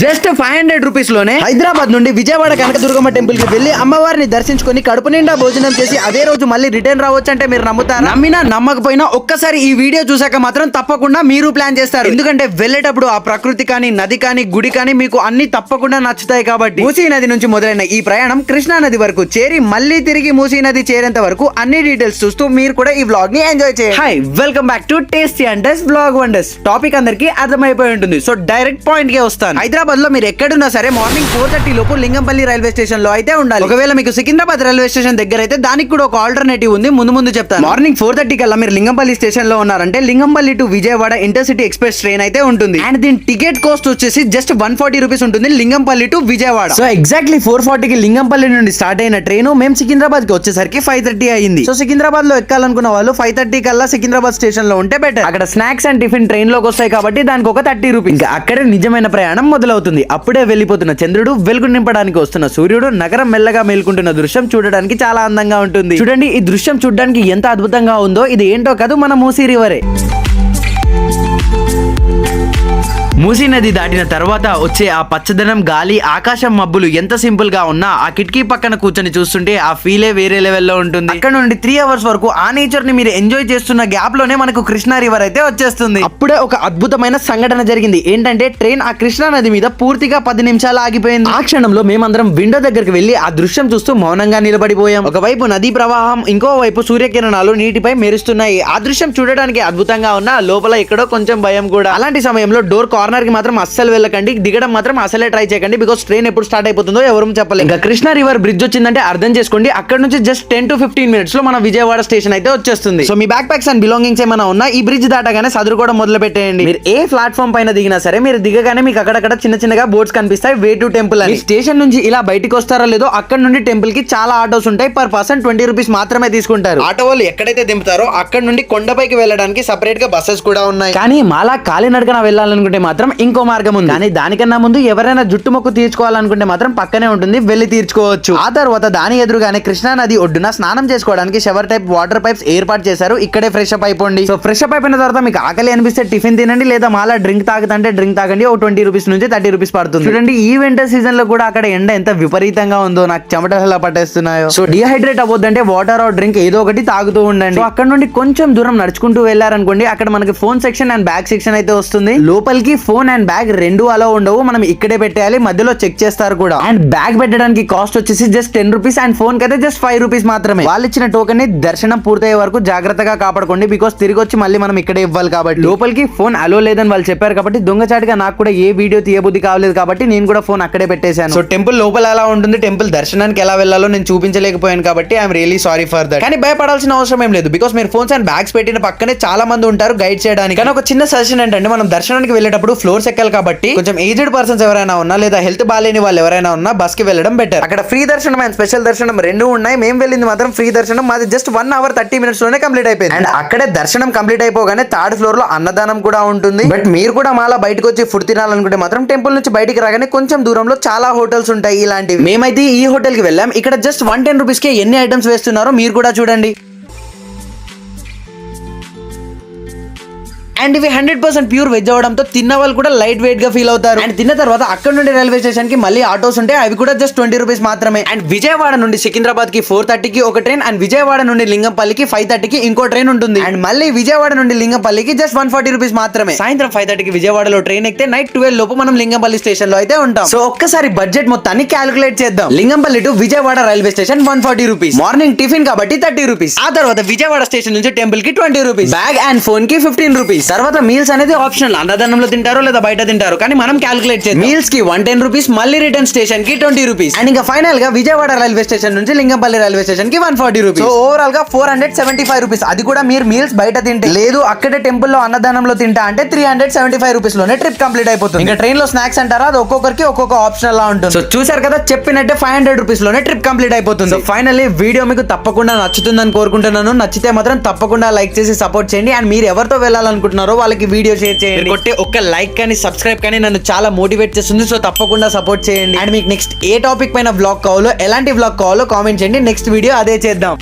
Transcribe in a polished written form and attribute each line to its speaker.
Speaker 1: Just 500 rupees లోనే హైదరాబాద్ నుండి Vijayawada Kanakadurgamma temple కి వెళ్లి అమ్మవారిని దర్శించుకొని కడుపు నిండా భోజనం చేసి అదే రోజు మళ్ళీ రిటర్న్ రావచ్చు అంటే మీరు నమ్ముతారా? నమ్మినా నమ్మకపోయినా ఒక్కసారి ఈ వీడియో చూసాక మాత్రం తప్పకుండా మీరు ప్లాన్ చేస్తారు. ఎందుకంటే వెళ్ళేటప్పుడు ఆ ప్రకృతి కానీ నది కానీ గుడి కానీ మీకు అన్ని తప్పకుండా నచ్చుతాయి కాబట్టి. మూసీ నది నుంచి మొదలైన ఈ ప్రయాణం కృష్ణా నది వరకు చేరి మళ్ళీ తిరిగి మూసీ నది చేరేంత వరకు అన్ని డీటెయిల్స్ చూస్తూ మీరు కూడా ఈ వ్లాగ్ ని ఎంజాయ్ చేయండి. Hi, welcome back to tasty and test vlog wonders. Topic అందరికి అర్థమైపోయి ఉంటుంది, సో డైరెక్ట్ పాయింట్ కే వస్తాను. హైదరాబాద్ లో మీరు ఎక్కడున్నా సరే మార్నింగ్ 4:30 లోపు లింగంపల్లి రైల్వే స్టేషన్ లో అయితే ఉండాలి. ఒకవేళ మీకు సికింద్రాబాద్ రైల్వే స్టేషన్ దగ్గర అయితే దానికి కూడా ఒక ఆల్టర్నేటివ్ ఉంది, ముందు చెప్తాను. మార్నింగ్ 4:30 కల్లా మీరు లింగంపల్లి స్టేషన్ లో ఉన్నారంటే Lingampally to Vijayawada intercity express train అయితే ఉంటుంది. అండ్ దీని టికెట్ కాస్ట్ వచ్చేసి జస్ట్ 140 రూపీస్ ఉంటుంది Lingampally to Vijayawada. So exactly 4:40 కి లింగంపల్లి నుండి స్టార్ట్ అయిన ట్రైన్ మేము సికింద్రాబాద్ కి వచ్చేసరికి 5:30 అయింది. సో సికింద్రాబాద్ లో ఎక్కాలనుకున్న వాళ్ళు 5:30 కల్లా సికింద్రాబాద్ స్టేషన్ లో ఉంటే బెటర్. అక్కడ స్నాక్స్ అండ్ టిఫిన్ ట్రైన్ లోకి వస్తాయి కాబట్టి దానికి ఒక 30 రూపీస్. ఇంకా అక్కడే నిజమైన ప్రయాణం మొదలవుతుంది. అప్పుడే వెళ్ళిపోతున్న చంద్రుడు, వెలుగు నింపడానికి వస్తున్న సూర్యుడు, నగరం మెల్లగా మేల్కుంటున్న దృశ్యం చూడడానికి చాలా అందంగా ఉంటుంది. చూడండి, ఈ దృశ్యం చూడడానికి ఎంత అద్భుతంగా ఉందో. ఇది ఏంటో కాదు, మన మూసీ రివరే. మూసీ నది దాటిన తర్వాత వచ్చే ఆ పచ్చదనం, గాలి, ఆకాశం, మబ్బులు ఎంత సింపుల్ గా ఉన్నా ఆ కిటికీ పక్కన కూర్చొని చూస్తుంటే ఆ ఫీలే వేరే లెవెల్లో ఉంటుంది. అక్కడ నుండి 3 అవర్స్ వరకు ఆ నేచర్ ని మీరు ఎంజాయ్ చేస్తున్న గ్యాప్ లోనే మనకు కృష్ణా రివర్ అయితే వచ్చేస్తుంది. అప్పుడే ఒక అద్భుతమైన సంఘటన జరిగింది. ఏంటంటే ట్రైన్ ఆ కృష్ణా నది మీద పూర్తిగా 10 నిమిషాలు ఆగిపోయింది. ఆ క్షణంలో మేమందరం విండో దగ్గరికి వెళ్లి ఆ దృశ్యం చూస్తూ మౌనంగా నిలబడిపోయాం. ఒకవైపు నదీ ప్రవాహం, ఇంకోవైపు సూర్యకిరణాలు నీటిపై మెరుస్తున్నాయి. ఆ దృశ్యం చూడడానికి అద్భుతంగా ఉన్నా లోపల ఎక్కడో కొంచెం భయం కూడా. అలాంటి సమయంలో డోర్ కార్నర్ కి మాత్రం అస్సలు వెళ్ళకండి, దిగడం మాత్రం అసలే ట్రై చేయకండి. బికాస్ ట్రైన్ ఎప్పుడు స్టార్ట్ అయిపోతుందో ఎవరు చెప్పలేదు. ఇంకా కృష్ణా రివర్ బ్రిడ్జ్ వచ్చిందంటే అర్థం చేసుకోండి, అక్కడ నుంచి జస్ట్ 10 to 15 మినిట్స్ లో మన విజయవాడ స్టేషన్ అయితే వచ్చేస్తుంది. So me back packs and belongings ఏమైనా ఉన్నా ఈ బ్రిడ్జ్ దాటగానే సదురుకోవడం మొదలు పెట్టేయండి. మీరు ఏ ప్లాట్ఫామ్ పైన దిగినా సరే మీరు దిగగానే మీకు అక్కడక్కడ చిన్నగా బోర్డ్స్ కనిపిస్తాయి, వే టు టెంపుల్ అని. స్టేషన్ నుంచి ఇలా బయటికి వస్తారో లేదో అక్కడ నుండి టెంపుల్ కి చాలా ఆటోస్ ఉంటాయి. పర్ పర్సన్ 20 రూపీస్ మాత్రమే తీసుకుంటారు. ఆటో వాళ్ళు ఎక్కడైతే దింపుతారో అక్కడ నుండి కొండపైకి వెళ్ళడానికి సెపరేట్ గా బస్సెస్ కూడా ఉన్నాయి. కానీ మాలా కాలినడకన వెళ్ళాలనుకుంటే మాత్రం ఇంకో మార్గం ఉంది. కానీ దానికన్నా ముందు ఎవరైనా జుట్టు మొక్కు తీర్చుకోవాలనుకుంటే మాత్రం పక్కనే ఉంటుంది, వెళ్ళి తీర్చుకోవచ్చు. ఆ తర్వాత దాని ఎదురుగానే కృష్ణా నది ఒడ్డున స్నానం చేసుకోవడానికి షవర్ టైప్ వాటర్ పైప్స్ ఏర్పాటు చేశారు. ఇక్కడే ఫ్రెష్ అప్ అయిపోండి. సో ఫ్రెష్ అప్ అయిపోయిన తర్వాత మీకు ఆకలి అనిపిస్తే టిఫిన్ తినండి, లేదా మాలా డ్రింక్ తాగుతుంటే డ్రింక్ తాగండి. ఓ 20 రూపీస్ నుంచి 30 రూపీస్ పడుతుంది. చూడండి, ఈ వింటర్ సీజన్ లో కూడా అక్కడ ఎండ ఎంత విపరీతంగా ఉందో, నాకు చెమటలు ఎలా పట్టేస్తున్నాయో. సో డిహైడ్రేట్ అవ్వద్దంటే వాటర్ ఆర్ డ్రింక్ ఏదో ఒకటి తాగుతూ ఉండండి. సో అక్కడ నుండి కొంచెం దూరం నడుచుకుంటూ వెళ్ళారనుకోండి, అక్కడ మనకి phone section and bag section అయితే వస్తుంది. లోపలికి ఫోన్ అండ్ బ్యాగ్ రెండు అలా ఉండవు, మనం ఇక్కడే పెట్టేయాలి. మధ్యలో చెక్ చేస్తారు కూడా. అండ్ బ్యాగ్ పెట్టడానికి కాస్ట్ వచ్చేసి జస్ట్ 10 రూపీస్ అండ్ ఫోన్ కైతే జస్ట్ 5 రూపీస్ మాత్రమే. వాళ్ళు ఇచ్చిన టోకెన్ ని దర్శనం పూర్తయ్యే వరకు జాగ్రత్తగా కాపాడుకోండి, బికాస్ తిరిగి వచ్చి మళ్ళీ మనం ఇక్కడే ఇవ్వాలి కాబట్టి. లోపలికి ఫోన్ అలో లేదని వాళ్ళు చెప్పారు కాబట్టి దొంగచాటుగా నాకు కూడా ఏ వీడియో తీయబుద్ధి కావలేదు కాబట్టి నేను కూడా ఫోన్ అక్కడే పెట్టేశాను. సో టెంపుల్ లోపల ఎలా ఉంటుంది, టెంపుల్ దర్శనానికి ఎలా వెళ్ళాలో నేను చూపించలేకపోయాను కాబట్టి I'm really sorry for that. కానీ భయపడాల్సిన అవసరం ఏం లేదు, బికాస్ మీరు ఫోన్స్ అండ్ బ్యాగ్స్ పెట్టిన పక్కనే చాలా మంది ఉంటారు గైడ్ చేయడానికి. కానీ ఒక చిన్న సజెషన్ ఏంటంటే, మనం దర్శనానికి వెళ్ళేటప్పుడు ఫ్లోర్స్ ఎక్కాలి కాబట్టి కొంచెం ఏజ్డ్ పర్సన్స్ ఎవరైనా ఉన్నా లేదా హెల్త్ బాలేని వాళ్ళు ఎవరైనా ఉన్నా బస్ కి వెళ్ళడం బెటర్. అక్కడ ఫ్రీ దర్శనం అండ్ స్పెషల్ దర్శనం రెండు ఉన్నాయి. మేము వెళ్ళింది మాత్రం ఫ్రీ దర్శనం. మాది జస్ట్ 1 hour 30 minutes లోనే కంప్లీట్ అయిపోయింది. అండ్ అక్కడే దర్శనం కంప్లీట్ అయిపోగానే 3rd ఫ్లోర్ లో అన్నదానం కూడా ఉంటుంది. బట్ మీరు కూడా మాలా బయటకు వచ్చి ఫుడ్ తినాలనుకుంటే మాత్రం టెంపుల్ నుంచి బయటికి రాగానే కొంచెం దూరంలో చాలా హోటల్స్ ఉంటాయి ఇలాంటివి. మేమైతే ఈ హోటల్ కి వెళ్ళాం. ఇక్కడ జస్ట్ 110 రూపీస్ కి ఎన్ని ఐటమ్స్ వేస్తున్నారో మీరు కూడా చూడండి. అండ్ ఇవి 100% ప్యూర్ వెజ్ అవడంతో తిన్న వాళ్ళు కూడా లైట్ వెయిట్ గా ఫీల్ అవుతారు. అండ్ తిన్న తర్వాత అక్కడ నుండి రైల్వే స్టేషన్ కి మళ్ళీ ఆటోస్ ఉంటాయి, అవి కూడా జస్ట్ 20 రూపీస్ మాత్రమే. అండ్ విజయవాడ నుండి సికింద్రాబాద్ కి 4:30 కి ఒక ట్రైన్, అండ్ విజయవాడ నుండి లింగంపల్లికి 5:30 కి ఇంకో ట్రైన్ ఉంటుంది. అండ్ మళ్ళీ విజయవాడ నుండి లింగంపల్లికి జస్ట్ 140 రూపీస్ మాత్రమే. సాయంత్రం 5:30 కి విజయవాడలో ట్రైన్ ఎక్కితే నైట్ 12 లోపు మనం లింగంపల్లి స్టేషన్ లో అయితే ఉంటాం. సో ఒక్కసారి బడ్జెట్ మొత్తాన్ని క్యాలిక్యులేట్ చేద్దాం. Lingampally to Vijayawada railway station 140 rupees, morning tiffin కాబట్టి 30 రూపీస్. ఆ తర్వాత విజయవాడ స్టేషన్ నుంచి టెంపుల్ కి 20 రూపీస్, బ్యాగ్ అండ్ ఫోన్ కి 15 రూపీస్. తర్వాత మీల్స్ అనేది ఆప్షనల్, అన్నదానంలో తింటారో లేదా బయట తింటారు, కానీ మనం క్యాలిక్యులేట్ చేద్దాం. మీల్స్ కి 110 రూపీస్, మళ్ళీ రిటర్న్ స్టేషన్ కి 20 రూపీస్. అండ్ ఇంకా ఫైనల్ గా విజయవాడ రైల్వే స్టేషన్ నుంచి లింగంపల్లి రైల్వే స్టేషన్ కి 140 రూపీస్. సో ఓవరాల్ గా 475 రూపీస్. అది కూడా మీరు మీల్స్ బయట తింటే, లేదు అక్కడే టెంపుల్ లో అన్నదానంలో తింటా అంటే 375 రూపీస్ లోనే ట్రిప్ కంప్లీట్ అయిపోతుంది. ఇంకా ట్రైన్ లో స్నాక్స్ అంటారా, అది ఒక్కొక్కరికి ఒక్కొక్క ఆప్షనల్ లా ఉంటుంది. సో చూసారు కదా, చెప్పినట్టే 500 రూపీస్ లోనే ట్రిప్ కంప్లీట్ అయిపోతుంది. సో ఫైనల్లీ వీడియో మీకు తప్పకుండా నచ్చుతుందని కోరుకుంటున్నాను. నచ్చితే మాత్రం తప్పకుండా లైక్ చేసి సపోర్ట్ చేయండి. అండ్ మీరు ఎవరితో వెళ్ళాలనుకుంటున్నారో వాళ్ళకి వీడియో షేర్ చేయండి. ఒక లైక్ కానీ సబ్స్క్రైబ్ కానీ నన్ను చాలా మోటివేట్ చేస్తుంది. సో తప్పకుండా సపోర్ట్ చేయండి. అండ్ మీకు నెక్స్ట్ ఏ టాపిక్ పైన వ్లాగ్ కావాలో, ఎలాంటి వ్లాగ్ కావాలో కామెంట్ చేయండి. నెక్స్ట్ వీడియో అదే చేద్దాం.